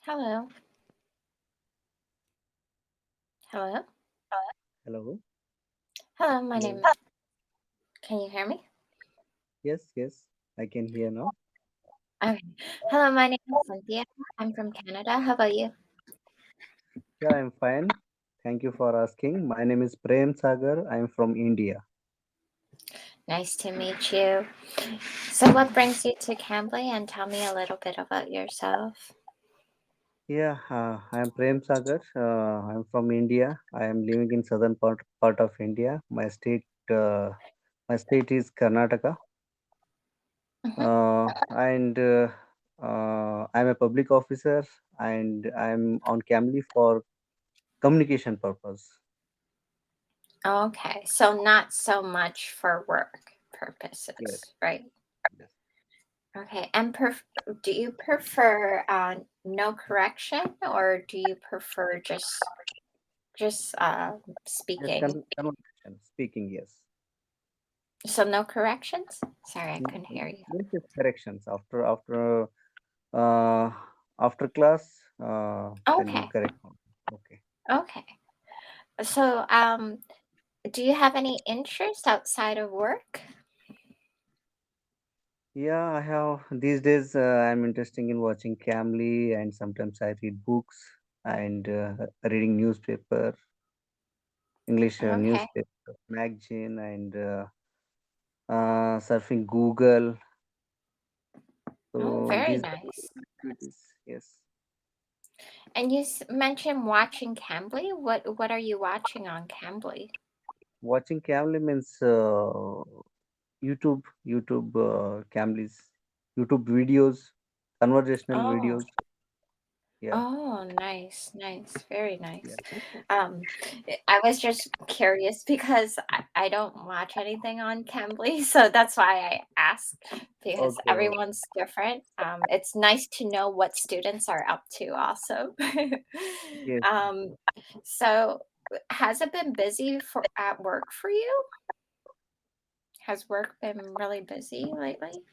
Hello. Hello. Hello. Hello, my Hello. name. Can you hear me? Yes, yes, I can hear now. Okay. Hello, my name is Cynthia. I'm from Canada. How about you? Yeah, I'm fine. Thank you for asking. My name is Prem Sagar. I'm from India. Nice to meet you. So, what brings you to Cambly? And tell me a little bit about yourself. Yeah, I'm Prem Sagar. I'm from India. I am living in southern part of India. My state is Karnataka. Hmm. And I'm a public officer, and I'm on Camly for communication purpose. Okay. So, not so much for work Yes. purposes, right? Yes. Okay. And do you prefer no correction, or do you prefer just Yes, speaking? conversation, speaking, yes. So, no corrections? Sorry, I Mm, couldn't hear you. Yes, yes, corrections uh, after class. Then we'll Okay. correct. Okay. Okay. So, do you have any interest outside of work? Yeah, I have these days. I'm interested in watching Camly, and sometimes I read books and reading newspaper, English Okay. newspaper, magazine, and surfing Google. Oh, So very these are nice. my activities. Yes. And you mentioned watching Cambly. What are you watching on Cambly? Watching Camly means YouTube, Camlys, YouTube videos, conversational Oh, videos. Yeah, oh, nice, nice, very yeah. nice. Um, I was just curious because I don't watch anything on Cambly, so that's why I asked because Okay, okay. everyone's different. It's nice to know what students are up to, also. Yes. um, so has it been busy for at work for you? Has work been really busy lately?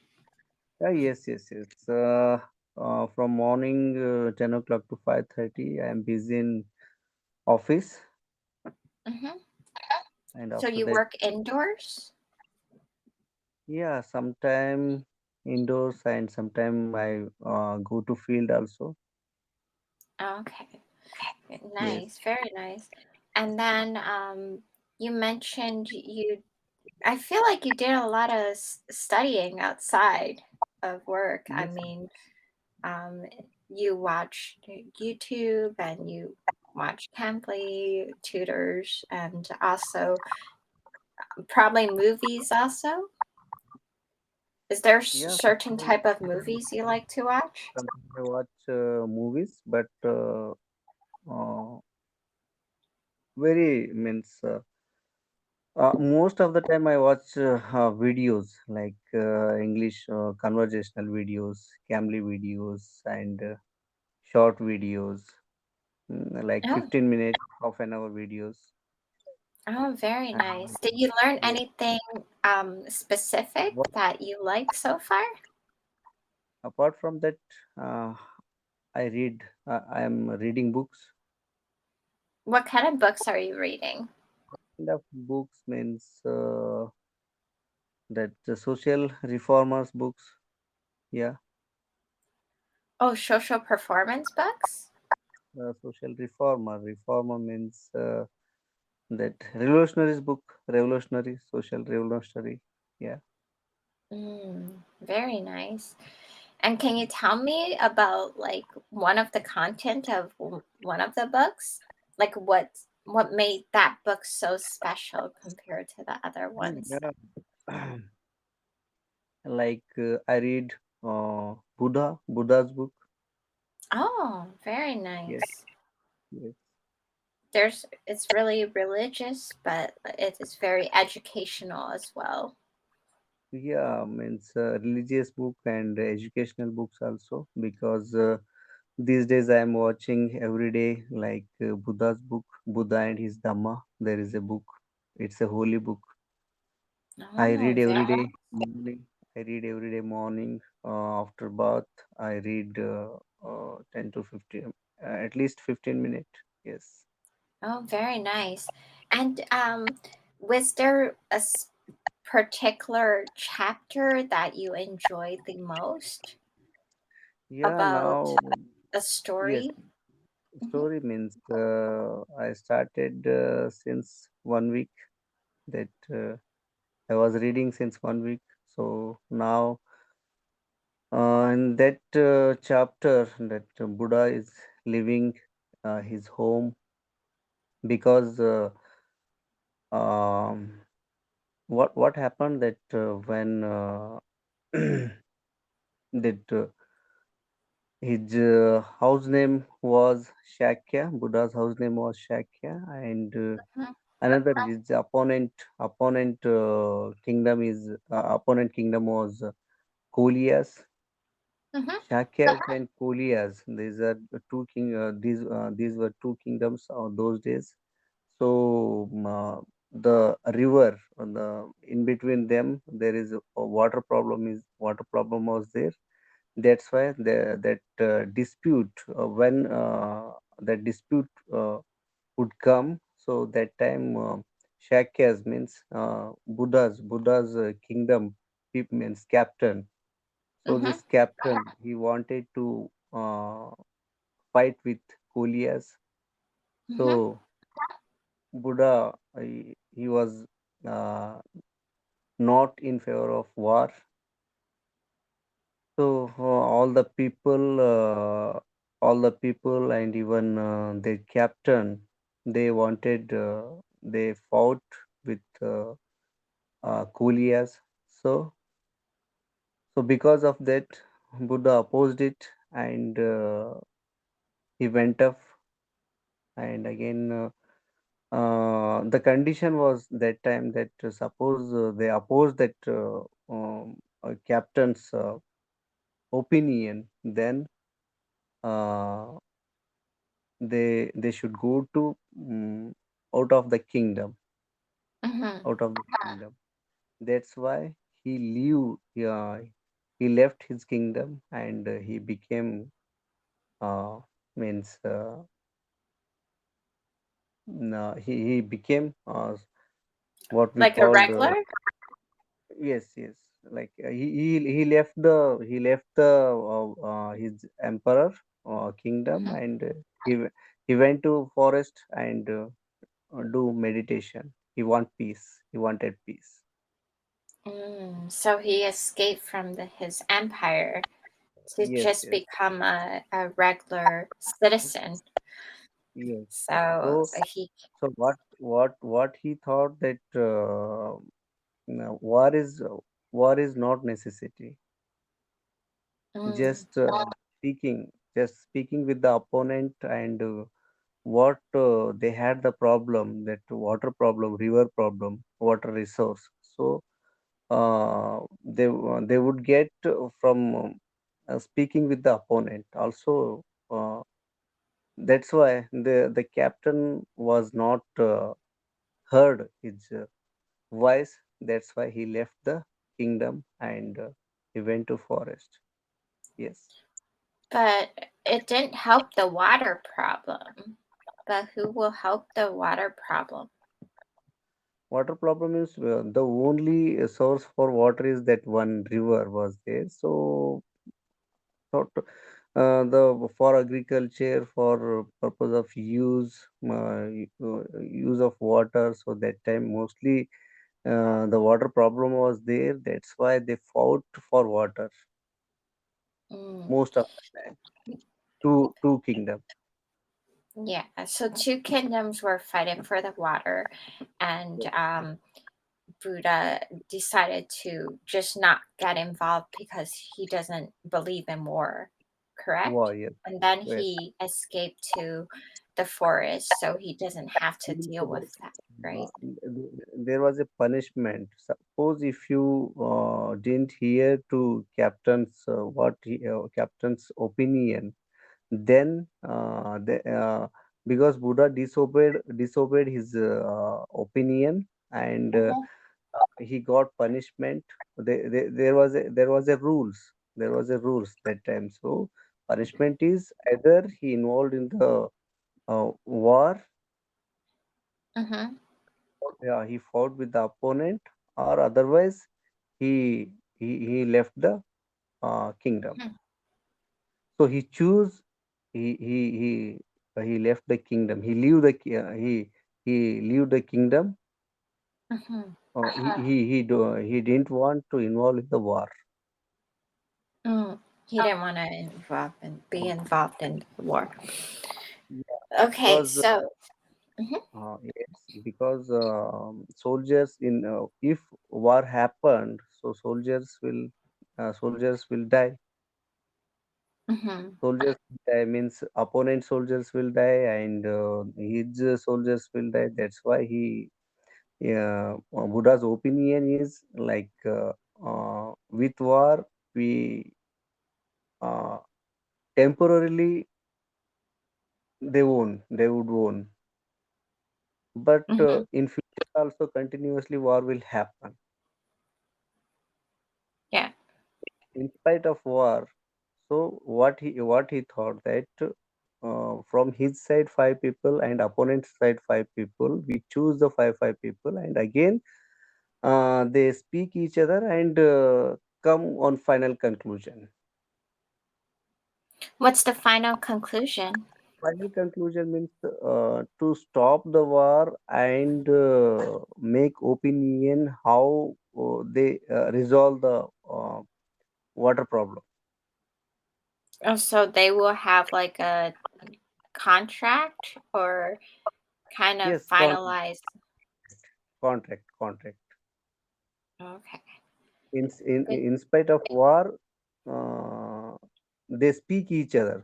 Yes, yes, yes. From morning 10 o'clock to 5:30, I am busy in office, Hmm. and So after you that, work indoors? yeah, sometime indoors and sometime I go to field also. Okay. Yes. Nice, very nice. And then you mentioned I feel like you did a lot of studying outside of work. I Yes. mean, um, you watch YouTube and you watch Cambly tutors and also probably movies also. Is there Yeah. certain type of movies you like to watch? Sometimes I watch movies, but uh, very means most of the time I watch videos like English conversational videos, Camly videos, and short videos, like Oh, 15 minutes, half an hour videos. oh, very And nice. Did you learn yes, anything specific what, that you like so far? apart from that, uh, I read. I am reading books. What kind of books are you reading? Kind of books means that the social reformers books. Yeah, Oh, social performance books? social reformer means that revolutionaries book, revolutionary, social revolutionary. Yeah. Very nice. And can you tell me about like one of the content of one of the books? Like what made that book so special compared to the other ones? Yeah. Like I read Buddha's book. Oh, very Yes, nice. yes. It's really religious, but it is very educational as well. Yeah, means religious book and educational books also, because these days I am watching every day like Buddha's book, Buddha and his Dhamma. There is a book. It's a holy book. I Oh, read very every day morning. I read every day morning after bath. I read. 10 to 15, at least 15 minutes. Yes. Oh, very nice. And was there a particular chapter that you enjoyed the most Yeah, about now, a yes, story? Hmm. story means I started since 1 week that I was reading since 1 week. So now, in that chapter, that Buddha is leaving his home because um, what happened that when that his house name was Shakya, Buddha's house name was Shakya, and another his opponent kingdom was Kolias. Hmm. Shakyas and Kolias. These are the two king. These were two kingdoms of those days. So the river, in between them, there is a water problem. Water problem was there. That's why that dispute when that dispute would come. So that time Shakyas means Buddha's kingdom means captain. So Hmm. this captain he wanted to fight with Kolias. Hmm. So Buddha he was uh, not in favor of war. So all the people, and even the captain, they wanted, they fought with Kolias. So, so because of that, Buddha opposed it, and he went up, and again. The condition was that time that suppose they oppose that captain's opinion, then uh, they should go to out of the kingdom, Hmm. out of the kingdom. That's why he he left his kingdom, and he became means he became what we Like a called regular? yes, yes. Like he left the his emperor kingdom, Hmm. and he went to forest and do meditation. He want peace. He wanted peace. So he escaped from his empire to Yes, just yes, become a regular citizen. yes. So So he. so what he thought that no, war is not necessity. Mm, Just just speaking with the opponent, and what they had the problem, that water problem, river problem, water resource. So they would get from speaking with the opponent also. That's why the captain was not heard his voice. That's why he left the kingdom, and he went to forest. Yes. but it didn't help the water problem. But who will help the water problem? Water problem is the only source for water is that one river was there. So, the for agriculture, for purpose of use of water. So that time mostly the water problem was there. That's why they fought for water Mm, most of the time. Two kingdom. yeah, so two kingdoms were fighting for the water, and Yes. Buddha decided to just not get involved because he doesn't believe in war, War. correct? Yes. And then Yes. he escaped to the forest so he doesn't have to Means, deal with that, right? there was a punishment. Suppose if you didn't hear to captain's opinion, then because Buddha disobeyed his opinion, and Mhm. he got punishment. There was a rules. There was a rules that time. So punishment is either he involved in the war, Mm-hmm. yeah, he fought with the opponent, or otherwise he he left the kingdom. So he choose he left the kingdom. He leave the kingdom. Mm-hmm. He didn't want to involve in the war. Mm. He didn't want to be Uh, involved in the war. yeah, Okay, because so mhm, yes, because soldiers in if war happened, so soldiers will die. mhm, Soldiers will die means opponent soldiers will die, and his soldiers will die. That's why he Buddha's opinion is like with war we uh, temporarily they would won, but mhm. in future also continuously war will happen Yeah. in spite of war. So what he thought that from his side five people and opponent's side five people, we choose the five people, and again they speak each other and come on final conclusion. What's the final conclusion? Final conclusion means to stop the war and make opinion how they resolve the water problem. Oh, so they will have like a contract or kind of Yes, finalize. contract. Okay. Good. In spite of war, uh, they speak each other.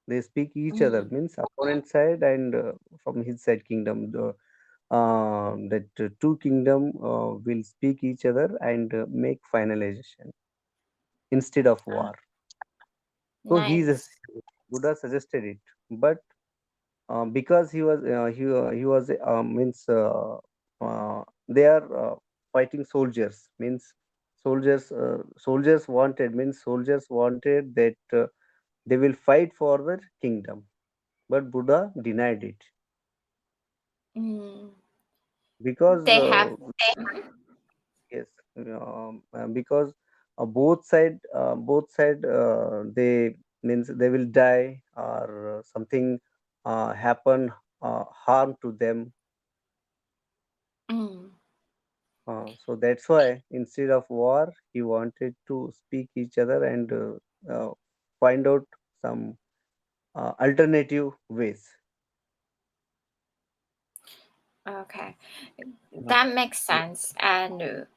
They speak each other Mm, means opponent side and from his side kingdom. That two kingdom will speak each other and make finalization instead of uh, war. So nice. Buddha suggested it, but because he was means they are fighting soldiers means soldiers wanted that they will fight for the kingdom, but Buddha denied it Mm, because they have. Mhm. yes, because both side they means they will die or something happen harm to them. Mm, So that's why instead of war, he wanted to speak each other and find out some alternative ways. okay. Uh, That makes yeah. sense. And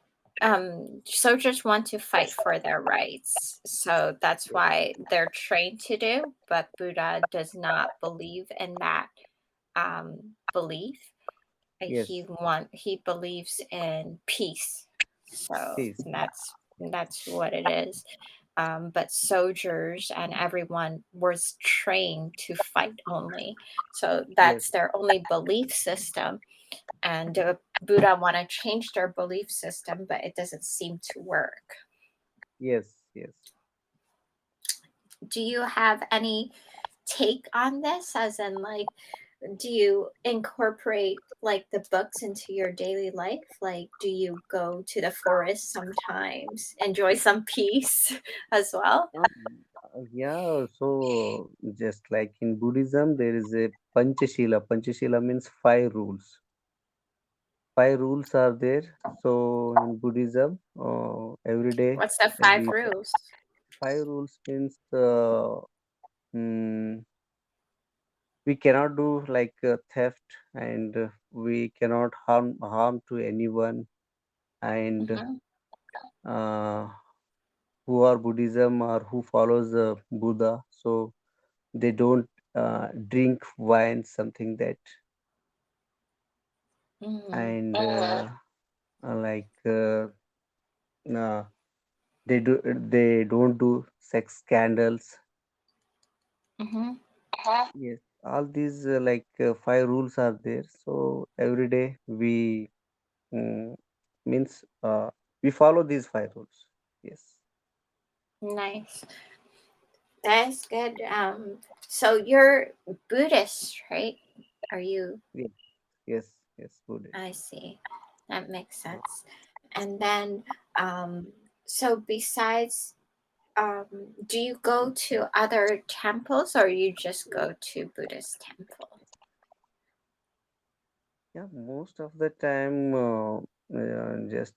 soldiers want to fight for their rights. So that's Yes, why they're trained to do, but Buddha does not believe in that belief. yes, He believes in peace. So peace. that's what it is. But soldiers and everyone was trained to fight only. So Yes, that's their only belief system. And Buddha want to change their belief system, but it doesn't seem to work. yes, yes. Do you have any take on this? As in, like, do you incorporate like the books into your daily life? Like, do you go to the forest sometimes, enjoy some peace as well? Yeah, so just like in Buddhism, there is a Panchashila. Panchashila means five rules. Five rules are there. So in Buddhism, every day What's the five we rules? five rules means mm, we cannot do like theft, and we cannot harm to anyone, and Hmm. uh, who are Buddhism or who follows Buddha, so they don't drink wine, something that, Mm. and like uh, they don't do sex scandals. Hmm. Yes, all these like five rules are there. So every day we means we follow these five rules. Yes. Nice. That's good. So you're Buddhist, right? Are you? Yes, yes, yes, Buddhist. I see. That makes sense. And then, um, so besides, do you go to other temples or you just go to Buddhist temple? Yeah, most of the time, just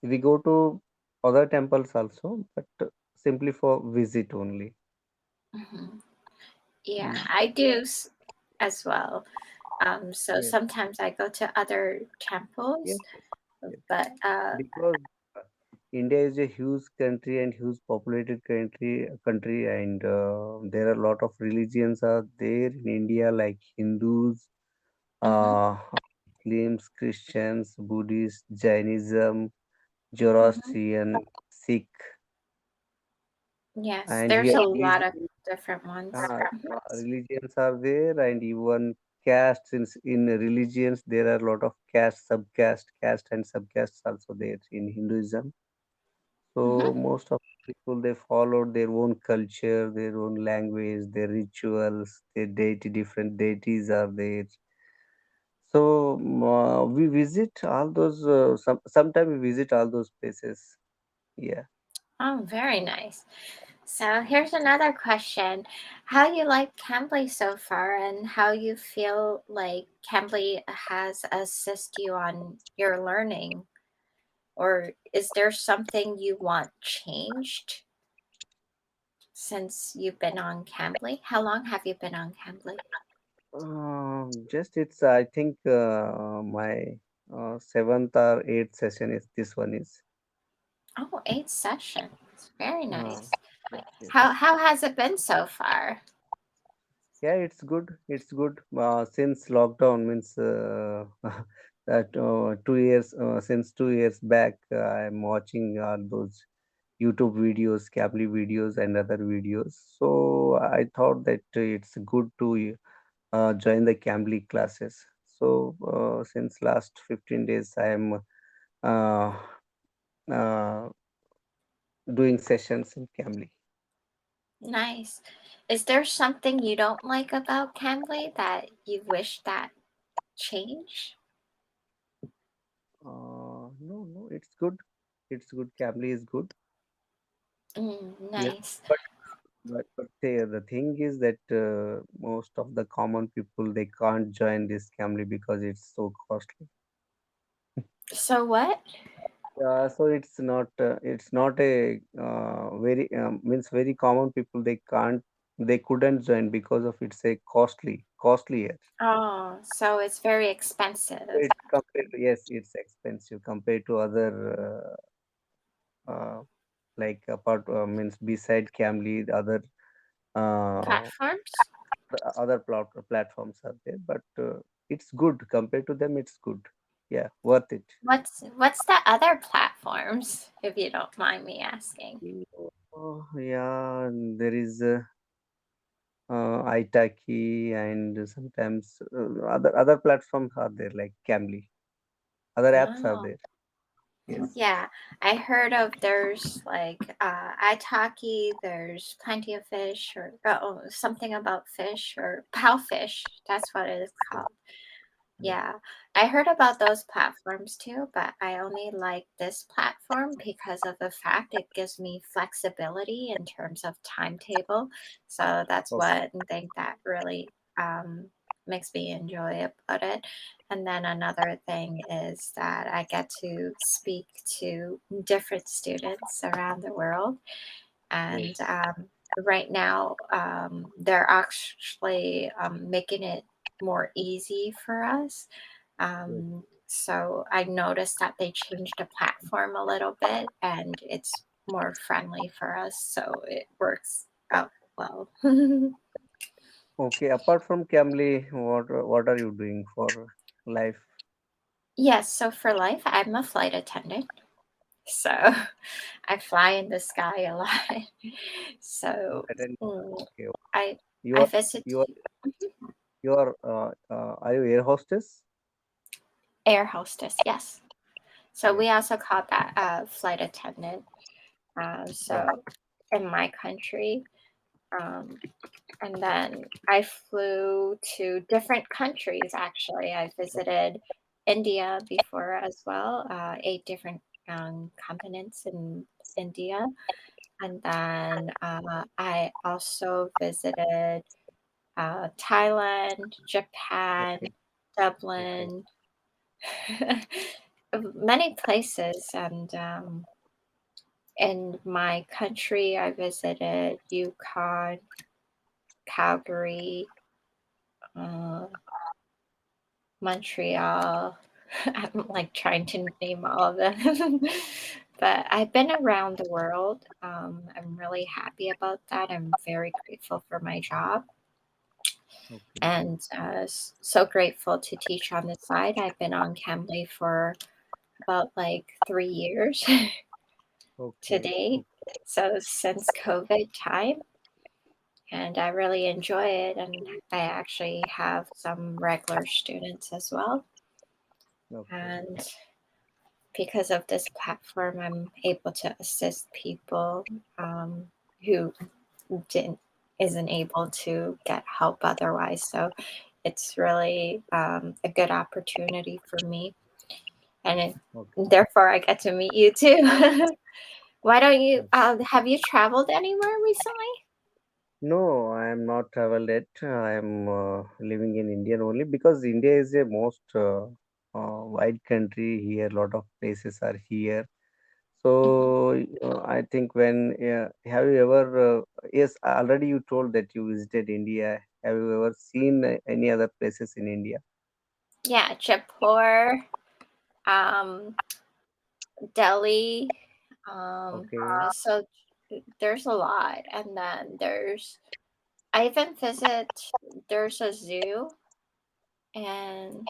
we go to other temples also, but simply for visit only. Hmm. Yeah, Mm. I do as well. So Yes, sometimes I go to other yes, temples, yes, yes. but Because India is a huge country and huge populated country, and there are a lot of religions are there in India, like Hindus, mhm, uh, Muslims, Christians, Buddhists, Jainism, mhm. Zoroastrian, Sikh, Yes, and there's here a these lot of different ones. religions are there, and even castes in religions there are a lot of caste and subcastes also there in Hinduism. Hmm. So most of the people they follow their own culture, their own language, their rituals, their different deities are there. So we visit all those. Sometime we visit all those places. Yeah. Oh, very nice. So here's another question. How you like Cambly so far and how you feel like Cambly has assist you on your learning? Or is there something you want changed since you've been on Cambly? How long have you been on Cambly? Just it's I think my seventh or eighth session is this one is. Oh, 8 sessions. Very Uh, nice. yes, yes. How has it been so far? Yeah, it's good. It's good. Since lockdown means that 2 years since 2 years back, I'm watching those YouTube videos, Cably videos, and other videos. So I thought that it's good to join the Cambly classes. So since last 15 days, I am uh, uh, doing sessions in Cambly. Nice. Is there something you don't like about Cambly that you wish that changed? No, no, it's good. It's good. Cambly is good. Yes, Nice. but but the thing is that most of the common people they can't join this Cambly because it's so costly. So what? So it's not a very means very common people they couldn't join because of it's a costly yet. Oh, so it's very So expensive. it's compared to, yes, it's expensive compared to other like apart means beside Camly the uh, Platforms? other platforms are there, but it's good compared to them. It's good. Yeah, worth it. What's the other platforms, if you don't mind me asking? Oh, yeah, and there is Itaki and sometimes other platforms are there like Camly. Other apps are Oh, there. Yes. yeah. I heard of there's like Italki, there's Plenty of Fish, or oh, something about fish, or Powfish. That's what it is Yes. called. Yes. Yeah, I heard about those platforms too, but I only like this platform because of the fact it gives me flexibility in terms of timetable. So that's Okay. one thing that really makes me enjoy about it. And then another thing is that I get to speak to different students around the world. Yes. And right now, they're actually making it more easy for us. Yes. So I noticed that they changed the platform a little bit and it's more friendly for us. So it works out well. Okay. Apart from Camly, what are you doing for life? Yes, so for life, I'm a flight attendant. So I fly in the sky a lot. So Attend. mm, Okay. I You I are visit you are are you air hostess? air hostess, yes. So Yes. we also call that flight attendant. Yeah. So in my country. Um, and then I flew to different countries actually. I visited India before as well, 8 different continents in India. And then I also visited Thailand, Okay. Japan, Okay. Dublin, many places. And in my country, I visited Yukon, Calgary, uh, Montreal. I'm like trying to name all of them. But I've been around the world. I'm really happy about that. I'm very grateful for my job Okay. and so grateful to teach on the side. I've been on Cambly for about like 3 years to Okay. date. Okay. So since COVID time, and I really enjoy it. And I actually have some regular students as well. Okay. And because of this platform, I'm able to assist people who didn't isn't able to get help otherwise. So it's really a good opportunity for me, and Okay. therefore I get to meet you too. Why don't you? Yes. Have you traveled anywhere recently? No, I am not traveled yet. I am living in India only because India is a most wide country. Here, a lot of places are here. Hmm. So I think when have you ever? Yes, already you told that you visited India. Have you ever seen any other places in India? Yeah, Jaipur, um, Delhi. Okay. So there's a lot, and then I even visit. There's a zoo and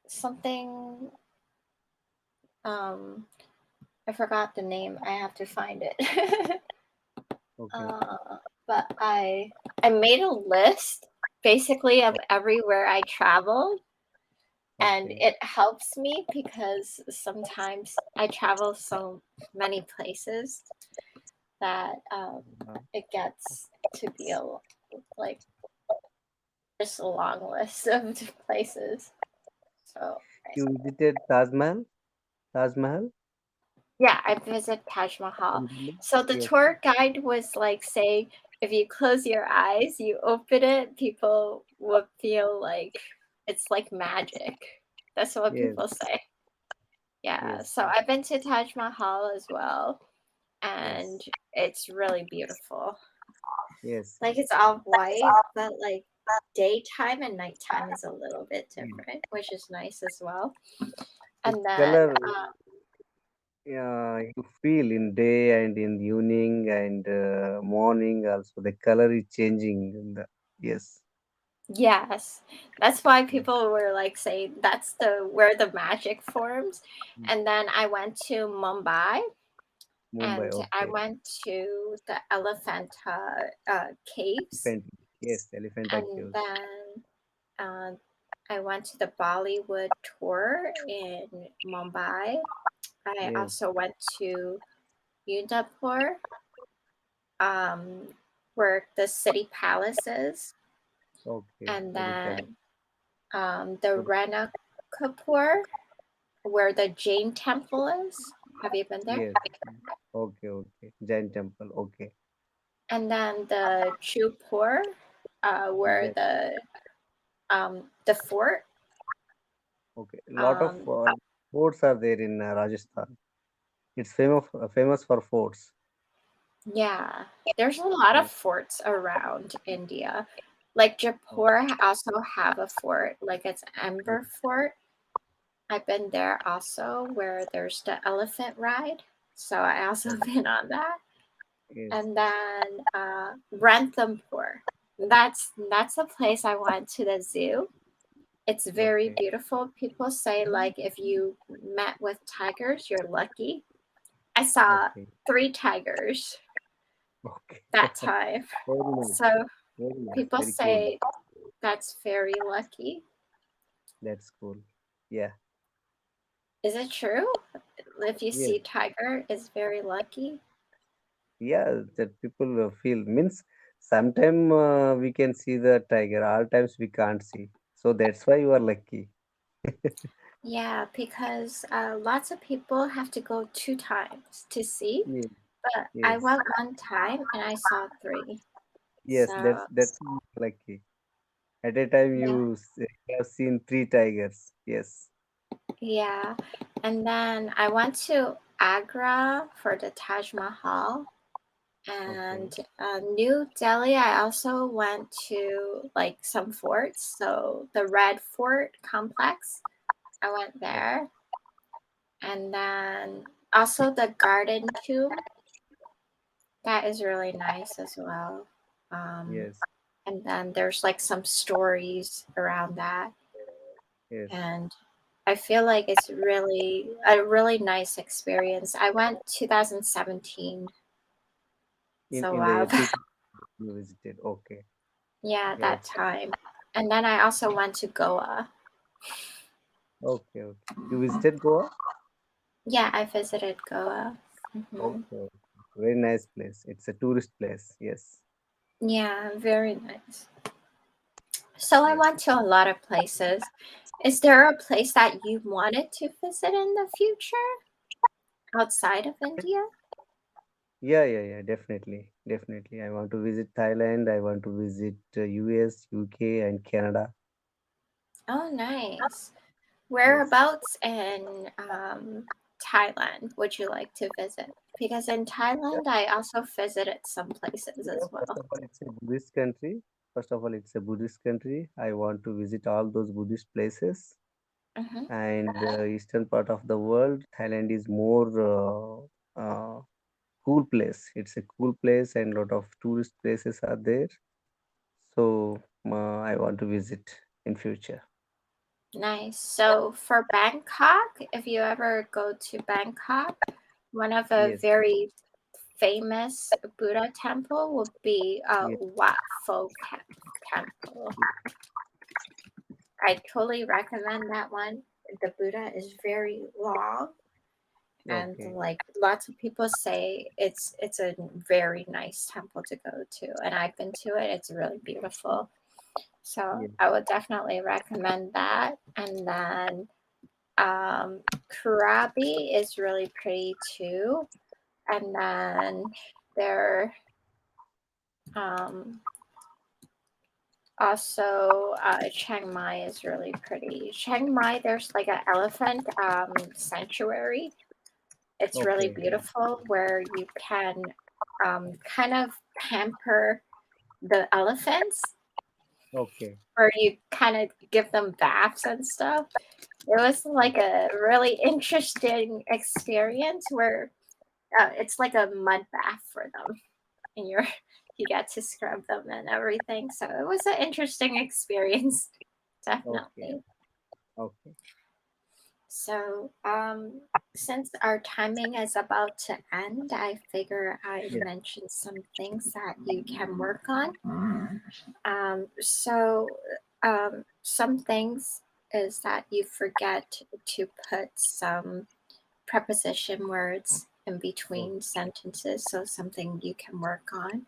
something. Um, I forgot the name. I have to find it. Okay. uh, but I made a list basically of everywhere I traveled, and Okay. it helps me because sometimes I travel so many places that Uh, it gets to be like just a long list of places. So you visited Taj Mahal? Taj Mahal yeah, I visit Taj Mahal. in Delhi? So the Yes. tour guide was like saying, if you close your eyes, you open it, people will feel like it's like magic. That's what Yes. people say. Yeah. Yes. So I've been to Taj Mahal as well, and Yes. it's really beautiful. Yes. Like it's all white, but like daytime and nighttime is a little bit Yes. different, which is nice as well. And Its then color, you feel in day and in evening and morning also the color is changing. Yes. yes, that's why Yes. people were like saying that's the where the magic forms. Mm. And then I went to Mumbai, Mumbai. and I Okay. went to the Elephanta caves, Elephant. Yes. Elephanta and caves. then uh, I went to the Bollywood tour in Mumbai. I Yes. also went to Udaipur, um, where the city palace is, Okay. and City palace. then the Okay. Rana Kapoor, where the Jain temple is. Have you been there? Yes. Okay. Okay. Jain temple. Okay. And then the Jupur, where Jain. the fort. Okay. A lot of Um, forts are there in Rajasthan. It's famous for forts. yeah, there's a lot of Yes. forts around India. Like Jaipur also have a fort, like it's Amber Fort. I've been there also, where there's the elephant ride. So I also Yes. been on that. Yes. And then Ranthambore. That's a place I went to the zoo. It's very Okay. beautiful. People say like if you met with tigers, you're lucky. I saw Okay. 3 tigers Okay. that time. Very nice. So Very nice. people Very cool. say that's very lucky. That's cool. Yeah. Is it true? if you Yes, see tiger, is very lucky. yeah, that people feel means sometime we can see the tiger, all times we can't see. So that's why you are lucky. Yeah, because lots of people have to go 2 times to see, Yes, but I yes, went one time and I saw three. yes. So That's lucky. At a time yeah, you have seen three tigers. Yes. yeah. And then I went to Agra for the Taj Mahal. Okay. And New Delhi, I also went to like some forts. So the Red Fort complex, I went Okay. there. And then also the Garden Tomb, that is really nice as well. Um, Yes. and then there's like some stories around that. Yes. And I feel like it's really a really nice experience. I went 2017, so In the wow. year 2000 you visited. Okay. Yeah, that Yes. time. And then I also went to Goa. Okay. Okay. You visited Goa? Yeah, I visited Goa. Okay. Very nice place. It's a tourist place. Yes. Yeah, very nice. So I Yes. went to a lot of places. Is there a place that you wanted to visit in the future outside of India? Yeah, yeah, yeah, definitely. Definitely. I want to visit Thailand. I want to visit US, UK, and Canada. Oh, nice. Yes. Whereabouts in Thailand would you like to visit? Because in Thailand, I also visited some places Yeah, as first well. of all, it's a Buddhist country. First of all, it's a Buddhist country. I want to visit all those Buddhist places. Hmm. And eastern part of the world, Thailand is more cool place. It's a cool place, and lot of tourist places are there. So I want to visit in future. Nice. So for Bangkok, if you ever go to Bangkok, one of the Yes, very famous Buddha temple would be yes. Wat Pho Temple. I totally recommend that one. The Buddha is very long, and Okay. like lots of people say it's a very nice temple to go to, and I've been to it. It's really beautiful. So Yes. I would definitely recommend that. And then Krabi is really pretty too. And then there um, also Chiang Mai is really pretty. Chiang Mai, there's like an elephant sanctuary. It's really Okay. beautiful where you can kind of pamper the elephants, Okay. or you kind of give them baths and stuff. It was like a really interesting experience where it's like a mud bath for them, and you get to scrub them and everything. So it was an interesting experience, Okay. definitely. Okay. So since our timing is about to end, I figure I'd Yes. mention some things that you can work on. So some things is that you forget to put some preposition words in Oh, between sentences, so something you can work on.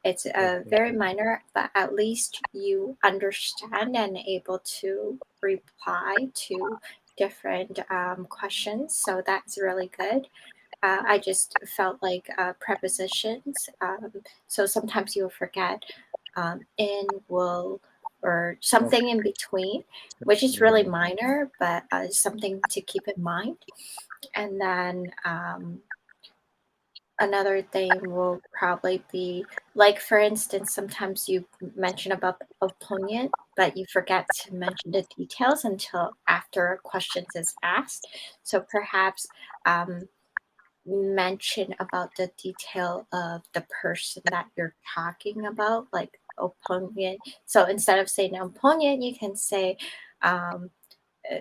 It's okay. very minor, but at least you understand and able to reply to different questions. So that's really good. I just felt like prepositions. So sometimes you'll forget in, will, or Okay. something in between, which is really minor, but something to keep in mind. And then another thing will probably be like, for instance, sometimes you mention about the opponent, but you forget to mention the details until after questions is asked. So perhaps um, mention about the detail of the person that you're talking about, like opponent. So instead of saying opponent, you can say um, uh,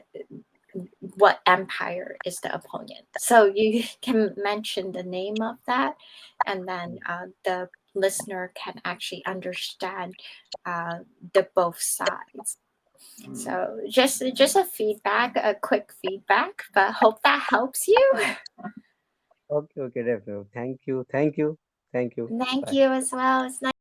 what empire is the opponent. So you can mention the name of that, and then the listener can actually understand the both sides. So just a feedback, a quick feedback, but hope that helps you. Okay, okay, definitely. Thank you, thank you, thank you. Thank Bye. you as well. It's nice